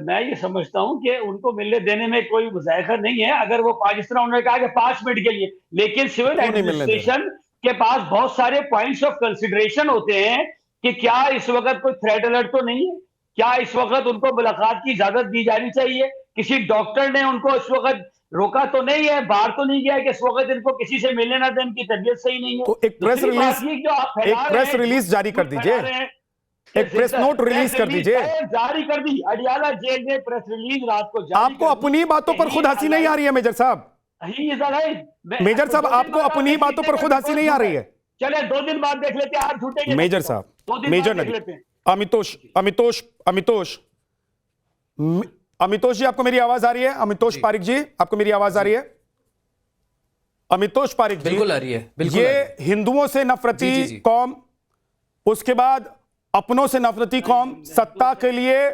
मैं ये समझता हूं कि उनको मिलने देने में कोई मुज़ायका नहीं है। अगर वो जिस तरह उन्होंने कहा कि 5 मिनट के लिए, लेकिन सिविल क्यों नहीं मिलने दे रहे? एडमिनिस्ट्रेशन के पास बहुत सारे पॉइंट्स ऑफ कंसिडरेशन होते हैं कि क्या इस वक्त कोई थ्रेट अलर्ट तो नहीं है, क्या इस वक्त उनको मुलाकात की इजाजत दी जानी चाहिए, किसी डॉक्टर ने उनको इस वक्त रोका तो नहीं है, बाहर तो नहीं गया कि इस वक्त इनको किसी से मिलने ना दें, इनकी तबीयत सही नहीं है। तो दूसरी बात ये जो आप फैला एक रहे प्रेस हैं, रिलीज जारी कर झूठ फैला दीजिए, रहे हैं, एक प्रेस नोट रिलीज कर दीजिए। जारी कर दी। अडियाला जेल ने प्रेस रिलीज रात को जारी आपको कर दी। अपनी बातों पर खुद हंसी नहीं आ रही है मेजर साहब? मेजर साहब, आपको अपनी बातों पर खुद हंसी नहीं आ रही है? चले 2 दिन बाद देख लेते हैं, आप झूठेंगे मेजर साहब, 2 दिन मेजर बाद देख नदी, लेते हैं। अमितोष अमितोष अमितोष अमितोष जी, आपको मेरी आवाज आ रही है? अमितोष पारिक जी, आपको मेरी आवाज आ रही है? अमितोष पारिक जी, बिल्कुल आ रही है, बिल्कुल ये हिंदुओं से नफरती कौम, उसके बाद अपनों से नफरती कौम, सत्ता के लिए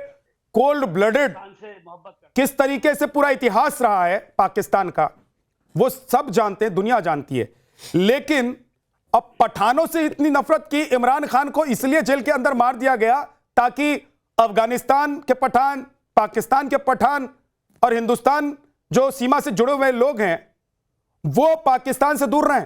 कोल्ड ब्लडेड किस तरीके से पूरा इतिहास रहा है पाकिस्तान का, वो सब जानते हैं, दुनिया जानती है। लेकिन अब पठानों से इतनी नफरत की, इमरान खान को इसलिए जेल के अंदर मार दिया गया ताकि अफगानिस्तान के पठान, पाकिस्तान के पठान और हिंदुस्तान जो सीमा से जुड़े हुए लोग हैं वो पाकिस्तान से दूर रहें।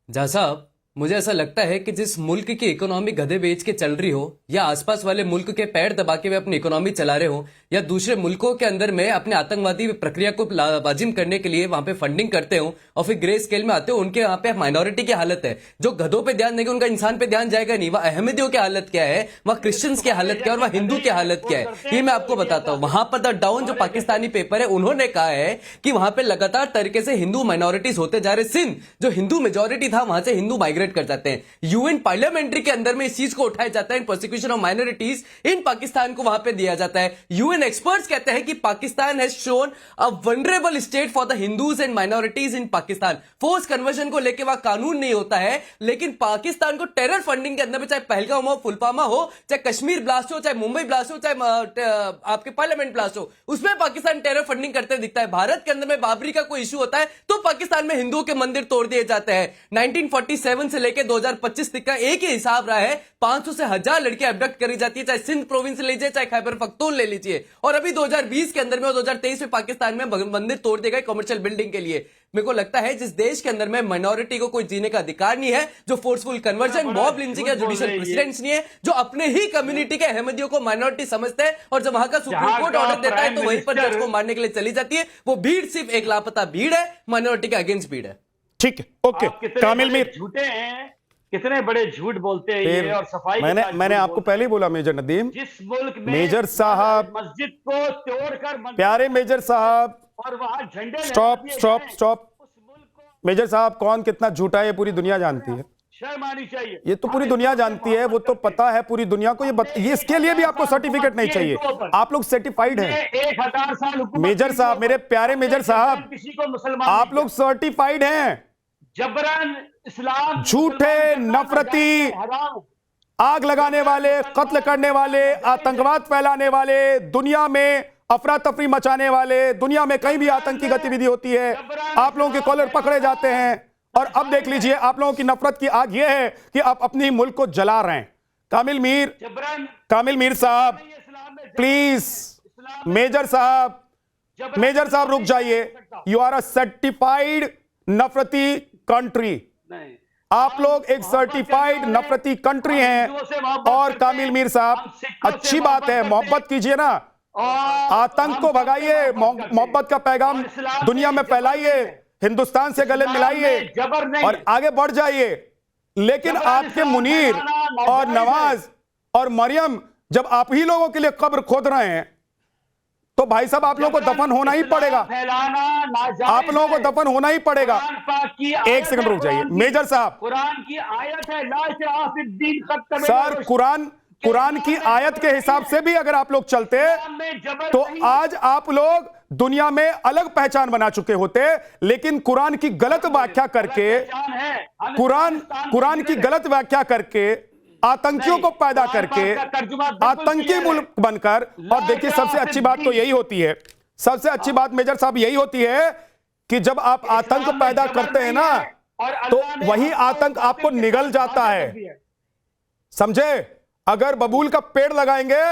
जहाँ साहब, मुझे ऐसा लगता है कि जिस मुल्क की इकोनॉमी गधे बेच के चल रही हो, या आसपास वाले मुल्क के पैर दबा के वे अपनी इकोनॉमी चला रहे हो, या दूसरे मुल्कों के अंदर में अपने आतंकवादी प्रक्रिया को वाजिम करने के लिए वहां पे फंडिंग करते हो और फिर ग्रे स्केल में आते हो, उनके यहाँ पे माइनॉरिटी की हालत है। जो गधों पे ध्यान देंगे उनका इंसान पे ध्यान जाएगा नहीं। वह अहमदियों की हालत क्या है, वह क्रिश्चियंस की हालत क्या है, और वह हिंदू की हालत क्या है, ये मैं आपको बताता हूँ। वहां पर द डाउन जो पाकिस्तानी पेपर है, उन्होंने कहा है कि वहां पे लगातार तरीके से हिंदू माइनॉरिटीज होते जा रहे। सिंध जो हिंदू मेजोरिटी था, वहां से हिंदू माइग्रेट कर जाते हैं। यूएन पार्लियामेंट्री के अंदर में इस चीज को उठाया जाता है, प्रोसिक्यूशन ऑफ माइनॉरिटीज इन पाकिस्तान को वहां पे दिया जाता है। यूएन एक्सपर्ट्स कहते हैं कि Pakistan has shown a vulnerable state for the Hindus and minorities in Pakistan. Force conversion को लेकर वह कानून नहीं होता है, लेकिन पाकिस्तान को टेरर फंडिंग के अंदर में, चाहे पहलगाम हो, पुलवामा हो, चाहे कश्मीर ब्लास्ट हो, चाहे मुंबई ब्लास्ट हो, चाहे आपके पार्लियामेंट ब्लास्ट हो, उसमें पाकिस्तान टेरर फंडिंग करते दिखता है। भारत के अंदर में बाबरी का कोई इशू होता है तो पाकिस्तान में हिंदुओं के मंदिर तोड़ दिए जाते हैं। 1947 से लेकर 2025 तक का एक ही हिसाब रहा है, 500 से 1000 लड़कियां अबडक्ट करी जाती है, चाहे सिंध प्रोविंस ले लीजिए, चाहे खैबर पख्तून ले लीजिए। और अभी 2020 के अंदर में और 2023 में पाकिस्तान में मंदिर तोड़ दिए गए कमर्शियल बिल्डिंग के लिए। मेरे को लगता है जिस देश के अंदर में माइनॉरिटी को कोई जीने का अधिकार नहीं है, जो फोर्सफुल कन्वर्जन, मॉब लिंचिंग या जुडिशियल प्रेसिडेंट्स नहीं है, जो अपने ही कम्युनिटी के अहमदियों को माइनॉरिटी समझते हैं, और जब वहां का सुप्रीम कोर्ट ऑर्डर देता है तो वहीं पर जज को मारने के लिए चली जाती है। वो भीड़ सिर्फ एक लापता भीड़ है, माइनॉरिटी के अगेंस्ट भीड़ है। ठीक है, ओके। कामिल मीर, झूठे हैं, कितने बड़े झूठ बोलते हैं ये, और सफाई मैंने आपको पहले ही बोला मेजर नदीम, जिस मुल्क में मेजर साहब, मस्जिद को तोड़कर, प्यारे मेजर साहब, और वहां झंडे स्टॉप स्टॉप स्टॉप। मेजर साहब, कौन कितना झूठा है ये पूरी दुनिया जानती है। शर्म आनी चाहिए। ये तो पूरी दुनिया जानती है, वो तो पता है पूरी दुनिया को। ये इसके लिए भी आपको सर्टिफिकेट नहीं चाहिए, आप लोग सर्टिफाइड हैं। 1000 साल मेजर साहब, मेरे प्यारे मेजर साहब, किसी को मुसलमान आप लोग सर्टिफाइड हैं। जबरन इस्लाम, झूठे, नफरती, आग लगाने वाले, कत्ल करने वाले, आतंकवाद फैलाने वाले, दुनिया में अफरा तफरी मचाने वाले, दुनिया में कहीं भी आतंकी गतिविधि होती है आप लोगों के कॉलर पकड़े जाते हैं। और अब देख लीजिए, आप लोगों की नफरत की आग यह है कि आप अपनी मुल्क को जला रहे हैं। कामिल मीर साहब, प्लीज, मेजर साहब रुक जाइए। यू आर अ सर्टिफाइड नफरती कंट्री, आप लोग एक सर्टिफाइड नफरती कंट्री हैं। और कामिल मीर साहब, अच्छी बात है, मोहब्बत कीजिए ना, आतंक को भगाइए, मोहब्बत का पैगाम दुनिया में फैलाइए, हिंदुस्तान से गले मिलाइए और आगे बढ़ जाइए। लेकिन आपके मुनीर और नवाज और मरियम जब आप ही लोगों के लिए कब्र खोद रहे हैं तो भाई साहब आप लोगों को दफन होना ही पड़ेगा, आप लोगों को दफन होना ही पड़ेगा। एक सेकंड रुक जाइए मेजर साहब। कुरान की आयत है, सर, कुरान की आयत के हिसाब से भी अगर आप लोग चलते तो आज आप लोग दुनिया में अलग पहचान बना चुके होते। लेकिन कुरान की गलत व्याख्या करके, कुरान की गलत व्याख्या करके, आतंकियों को पैदा करके, आतंकी मुल्क बनकर। और देखिए, सबसे अच्छी बात तो यही होती है, सबसे अच्छी बात मेजर साहब यही होती है कि जब आप आतंक पैदा करते हैं ना, तो वही आतंक आपको निगल जाता है। समझे? अगर बबूल का पेड़ लगाएंगे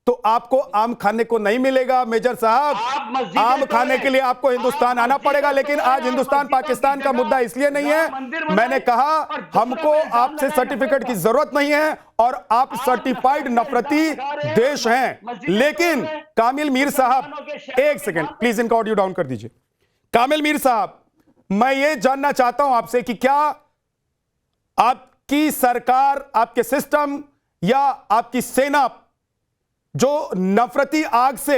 तो आपको आम खाने को नहीं मिलेगा मेजर साहब। आम खाने के लिए आपको हिंदुस्तान आना पड़ेगा। लेकिन आज हिंदुस्तान पाकिस्तान का मुद्दा इसलिए नहीं है, मैंने कहा हमको आपसे सर्टिफिकेट की जरूरत नहीं है और आप सर्टिफाइड नफरती देश हैं। लेकिन कामिल मीर साहब, एक सेकेंड प्लीज, इनका ऑडियो डाउन कर दीजिए। कामिल मीर साहब, मैं ये जानना चाहता हूं आपसे कि क्या आपकी सरकार, आपके सिस्टम या आपकी सेना जो नफरती आग से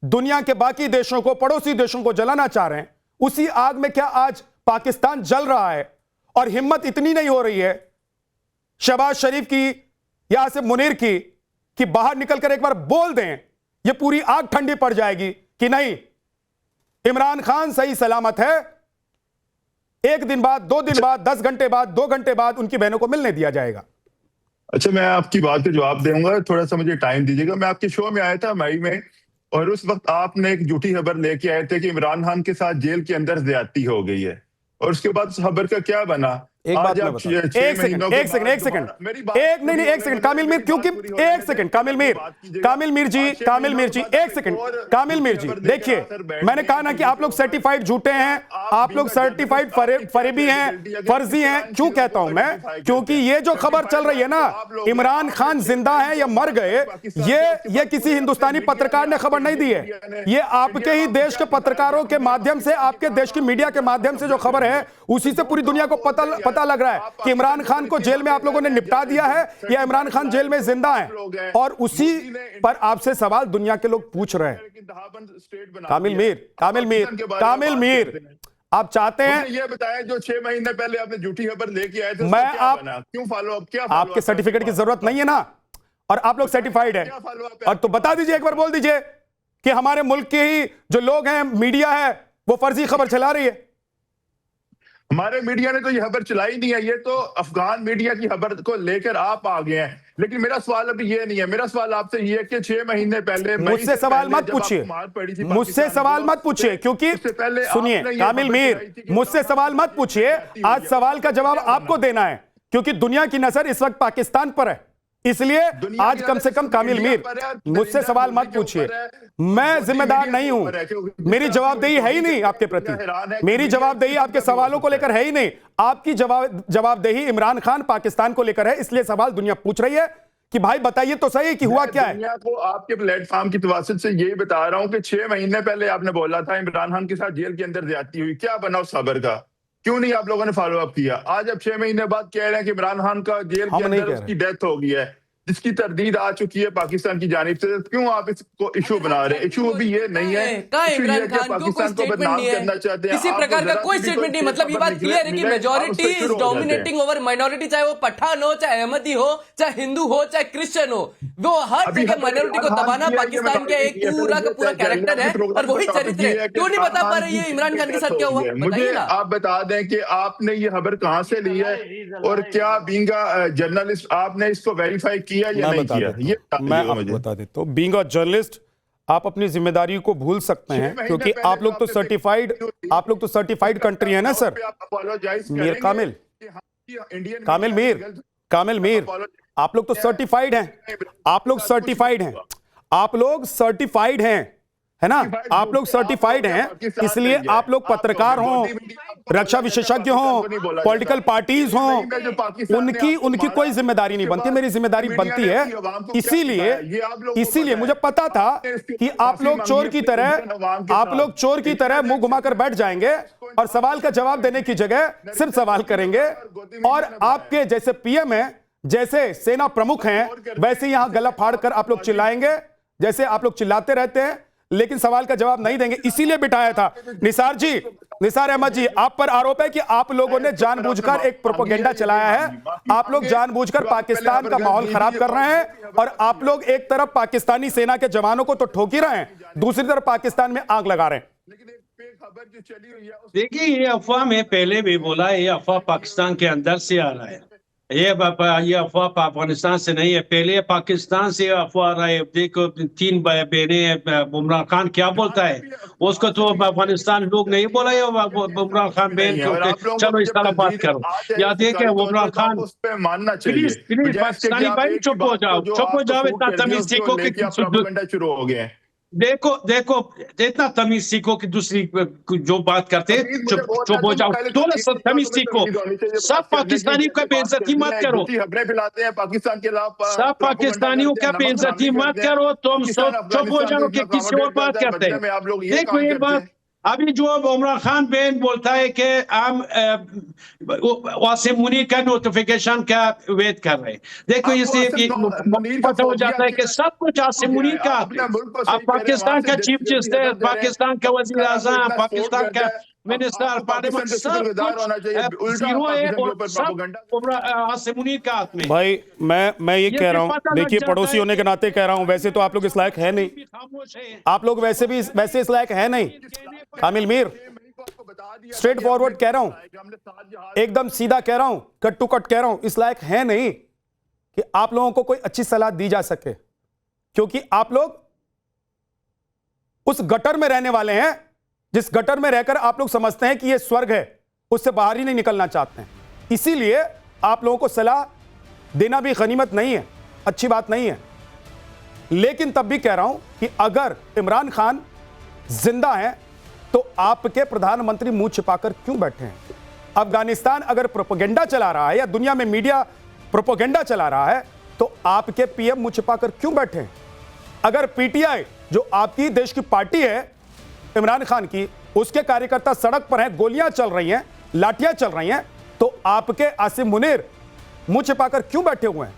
दुनिया के बाकी देशों को, पड़ोसी देशों को जलाना चाह रहे हैं, उसी आग में क्या आज पाकिस्तान जल रहा है? और हिम्मत इतनी नहीं हो रही है शहबाज शरीफ की या आसिफ मुनीर की कि बाहर निकलकर एक बार बोल दें, ये पूरी आग ठंडी पड़ जाएगी कि नहीं, इमरान खान सही सलामत है, एक दिन बाद, 2 दिन बाद, 10 घंटे बाद, 2 घंटे बाद उनकी बहनों को मिलने दिया जाएगा। अच्छा, मैं आपकी बात का जवाब दूंगा, थोड़ा सा मुझे टाइम दीजिएगा। मैं आपके शो में आया था मई में, और उस वक्त आपने एक झूठी खबर लेके आए थे कि इमरान खान के साथ जेल के अंदर ज्यादती हो गई है, और उसके बाद उस खबर का क्या बना? एक बात मैं बताऊं, एक सेकंड कामिल मीर, क्योंकि एक सेकंड कामिल मीर जी, एक सेकंड कामिल मीर जी, देखिए मैंने कहा ना कि आप लोग सर्टिफाइड झूठे हैं, आप लोग सर्टिफाइड फरेबी हैं, फर्जी हैं। क्यों कहता हूं मैं? क्योंकि ये जो खबर चल रही है ना, इमरान खान जिंदा है या मर गए, ये किसी हिंदुस्तानी पत्रकार ने खबर नहीं दी है, ये आपके ही देश के पत्रकारों के माध्यम से, आपके देश की मीडिया के माध्यम से जो खबर है, उसी से पूरी दुनिया को पता लग रहा है कि इमरान खान को जेल में आप लोगों ने निपटा दिया है या इमरान खान जेल में जिंदा है। और उसी पर आपसे सवाल दुनिया के लोग पूछ रहे हैं। कामिल मीर, आप चाहते हैं ये बताएं, जो 6 महीने पहले आपने झूठी खबर लेके आए थे, मैं आप क्यों फॉलो अप? क्या आपके सर्टिफिकेट की जरूरत नहीं है ना, और आप लोग सर्टिफाइड है, और तो बता दीजिए, एक बार बोल दीजिए कि हमारे मुल्क के ही जो लोग हैं, मीडिया है, वो फर्जी खबर चला रही है। हमारे मीडिया ने तो ये खबर चलाई नहीं है, ये तो अफगान मीडिया की खबर को लेकर आप आ गए हैं। लेकिन मेरा सवाल अभी ये नहीं है, मेरा सवाल आपसे ये है कि 6 महीने पहले मुझसे सवाल मत पूछिए, मुझसे सवाल मत पूछिए, क्योंकि सुनिए कामिल मीर, मुझसे सवाल मत पूछिए, आज सवाल का जवाब आपको देना है, क्योंकि दुनिया की नजर इस वक्त पाकिस्तान पर है। इसलिए आज कम से कम कामिल मीर, मुझसे सवाल मत पूछिए, मैं जिम्मेदार नहीं हूं, मेरी जवाबदेही है ही नहीं आपके प्रति, मेरी जवाबदेही आपके सवालों को लेकर है ही नहीं, आपकी जवाबदेही इमरान खान पाकिस्तान को लेकर है। इसलिए सवाल दुनिया पूछ रही है कि भाई बताइए तो सही कि हुआ क्या है। दुनिया को आपके प्लेटफॉर्म की तवज्जुह से यही बता रहा हूं कि 6 महीने पहले आपने बोला था इमरान खान के साथ जेल के अंदर ज्यादती हुई, क्या बना उस खबर का? क्यों नहीं आप लोगों ने फॉलो अप किया? आज अब 6 महीने बाद कह रहे हैं कि इमरान खान का जेल के अंदर उसकी डेथ हो गई है, जिसकी तरदीद आ चुकी है पाकिस्तान की जानिब से। क्यों आप इसको इशू बना रहे हैं? इशू भी ये नहीं है, इमरान खान को कोई स्टेटमेंट नहीं है, किसी प्रकार का कोई स्टेटमेंट नहीं। मतलब ये बात क्लियर है कि majority is dominating over minority, चाहे वो पठान हो, चाहे अहमदी हो, चाहे हिंदू हो, चाहे क्रिश्चियन हो, वो हर जगह माइनॉरिटी को दबाना पाकिस्तान का एक पूरा का पूरा कैरेक्टर है और वही चरित्र है। क्यों नहीं बता पा रहे ये इमरान खान के साथ क्या हुआ? मुझे आप बता दें कि आपने ये खबर कहां से ली है, और क्या बीइंग अ जर्नलिस्ट आपने इसको वेरीफाई किया या नहीं किया? ये मैं आपको बता देता हूं, बीइंग अ जर्नलिस्ट आप अपनी जिम्मेदारी को भूल सकते हैं, क्योंकि आप लोग तो सर्टिफाइड कंट्री है ना सर। मीर कामिल मीर, आप लोग तो सर्टिफाइड हैं, आप लोग सर्टिफाइड हैं, है ना, आप लोग सर्टिफाइड हैं। इसलिए आप लोग पत्रकार हों, रक्षा विशेषज्ञ हों, पॉलिटिकल पार्टीज हों, उनकी कोई जिम्मेदारी नहीं बनती, मेरी जिम्मेदारी बनती है। इसीलिए मुझे पता था कि आप लोग चोर की तरह मुंह घुमाकर बैठ जाएंगे और सवाल का जवाब देने की जगह सिर्फ सवाल करेंगे। और आपके जैसे पीएम हैं, जैसे सेना प्रमुख हैं, वैसे यहां गला फाड़ कर आप लोग चिल्लाएंगे, जैसे आप लोग चिल्लाते रहते हैं, लेकिन सवाल का जवाब नहीं देंगे। इसीलिए बिठाया था। निसार अहमद जी, आप पर आरोप है कि आप लोगों ने जानबूझकर एक प्रोपेगेंडा चलाया है, आप लोग जानबूझकर पाकिस्तान का माहौल खराब कर रहे हैं, और आप लोग एक तरफ पाकिस्तानी सेना के जवानों को तो ठोक ही रहे हैं, दूसरी तरफ पाकिस्तान में आग लगा रहे हैं। देखिए, ये अफवाह मैं पहले भी बोला, ये अफवाह पाकिस्तान के अंदर से आ रहा है। ये अफवाह अफगानिस्तान से नहीं है, पहले पाकिस्तान से अफवाह रहा है। देखो 3 बहनें हैं, इमरान खान क्या बोलता है उसको तो अफगानिस्तान लोग नहीं बोला है इमरान खान बहन को, चलो इस तरह बात करो। या देखे इमरान खान, उस पे मानना चाहिए। प्लीज प्लीज पाकिस्तानी भाई चुप हो जाओ, चुप हो जाओ, इतना तमीज सीखो कि शुरू हो गए। देखो देखो इतना तमीज सीखो कि दूसरी जो बात करते हैं चुप हो जाओ, थोड़ा सा तमीज सीखो। सब पाकिस्तानियों का बेइज्जती मत करो, खबरें फैलाते हैं पाकिस्तान के खिलाफ, सब पाकिस्तानियों का बेइज्जती मत करो, तुम चुप हो जाओ कि किसी और बात करते हैं। देखो ये बात अभी जो इमरान खान बहन बोलता है कि हम वासिम मुनीर का नोटिफिकेशन का वेट कर रहे हैं। देखो इससे पता हो जाता है कि सब कुछ वासिम मुनीर का, अब पाकिस्तान का चीफ जस्टिस, पाकिस्तान का वजीर आजम, पाकिस्तान का मिनिस्टर, पार्लियामेंट, सब कुछ जीरो है और सब वासिम मुनीर का हाथ में। भाई मैं ये कह रहा हूं, देखिए पड़ोसी होने के नाते कह रहा हूं, वैसे तो आप लोग इस लायक है नहीं, आप लोग वैसे इस लायक है नहीं। कामिल मीर, स्ट्रेट फॉरवर्ड कह रहा हूं, एकदम सीधा कह रहा हूं, कट टू कट कह रहा हूं, इस लायक है नहीं कि आप लोगों को कोई अच्छी सलाह दी जा सके, क्योंकि आप लोग उस गटर में रहने वाले हैं जिस गटर में रहकर आप लोग समझते हैं कि यह स्वर्ग है, उससे बाहर ही नहीं निकलना चाहते हैं। इसीलिए आप लोगों को सलाह देना भी गनीमत नहीं है, अच्छी बात नहीं है। लेकिन तब भी कह रहा हूं कि अगर इमरान खान जिंदा हैं तो आपके प्रधानमंत्री मुंह छिपाकर क्यों बैठे हैं? अफगानिस्तान अगर प्रोपेगेंडा चला रहा है या दुनिया में मीडिया प्रोपेगेंडा चला रहा है तो आपके पीएम मुंह छिपाकर क्यों बैठे हैं? अगर पीटीआई जो आपकी देश की पार्टी है इमरान खान की, उसके कार्यकर्ता सड़क पर हैं, गोलियां चल रही हैं, लाठियां चल रही हैं, तो आपके आसिम मुनीर मुंह छिपाकर क्यों बैठे हुए हैं?